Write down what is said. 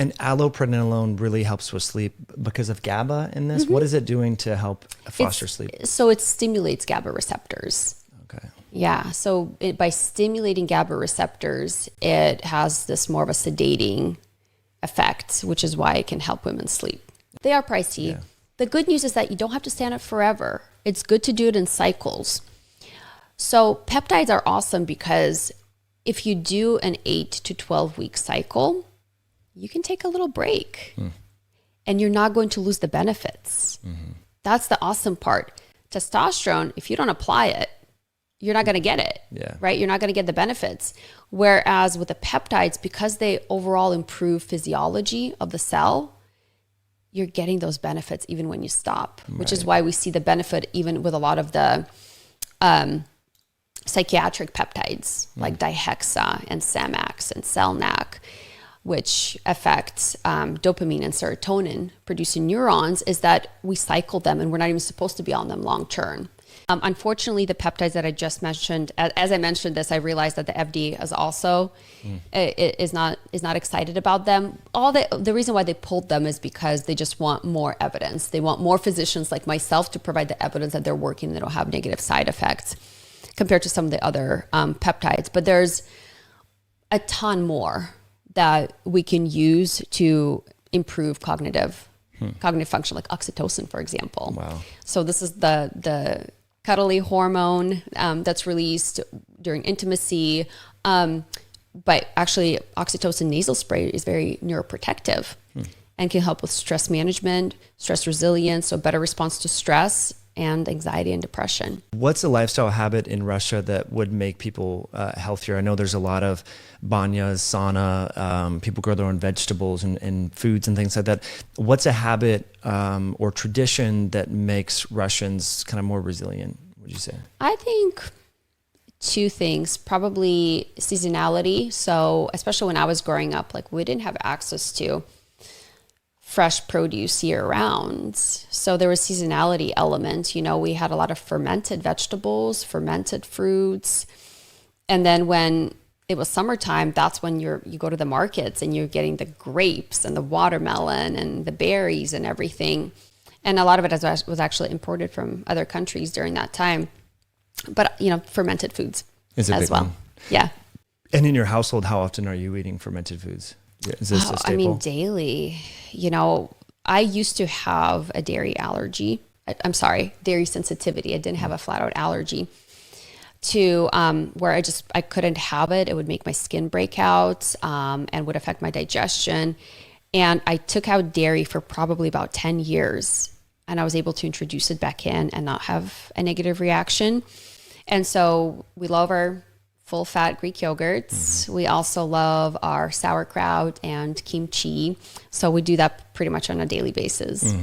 And allopranolone really helps with sleep because of GABA in this. What is it doing to help foster sleep? So it stimulates GABA receptors. Okay. Yeah. So by stimulating GABA receptors, it has this more of a sedating effect, which is why it can help women sleep. They are pricey. Yeah. The good news is that you don't have to stay on it forever. It's good to do it in cycles. So peptides are awesome because if you do an 8 to 12 week cycle, you can take a little break and you're not going to lose the benefits. That's the awesome part. Testosterone, if you don't apply it, you're not going to get it, right? You're not going to get the benefits. Whereas with the peptides, because they overall improve physiology of the cell, you're getting those benefits even when you stop, which is why we see the benefit even with a lot of the psychiatric peptides like Dihexa and Samax and Selnac, which affects dopamine and serotonin producing neurons, is that we cycle them and we're not even supposed to be on them long term. Unfortunately, the peptides that I just mentioned, as I mentioned this, I realized that the FDA is also is not excited about them. The reason why they pulled them is because they just want more evidence. They want more physicians like myself to provide the evidence that they're working and they don't have negative side effects compared to some of the other peptides. But there's a ton more that we can use to improve cognitive function, like oxytocin, for example. Wow. So this is the cuddly hormone that's released during intimacy. But actually, oxytocin nasal spray is very neuroprotective and can help with stress management, stress resilience, so better response to stress and anxiety and depression. What's a lifestyle habit in Russia that would make people healthier? I know there's a lot of banyas, sauna, people grow their own vegetables and foods and things like that. What's a habit or tradition that makes Russians kind of more resilient, would you say? I think two things, probably seasonality. So especially when I was growing up, like we didn't have access to fresh produce year round. So there was seasonality element. We had a lot of fermented vegetables, fermented fruits. And then when it was summertime, that's when you go to the markets and you're getting the grapes and the watermelon and the berries and everything. And a lot of it was actually imported from other countries during that time. But, fermented foods as well. One. Yeah. And in your household, how often are you eating fermented foods? Is this a staple? Daily. I used to have a dairy allergy. Dairy sensitivity. I didn't have a flat out allergy to where I couldn't have it. It would make my skin break out and would affect my digestion. And I took out dairy for probably about 10 years. And I was able to introduce it back in and not have a negative reaction. And so we love our full fat Greek yogurts. We also love our sauerkraut and kimchi. So we do that pretty much on a daily basis.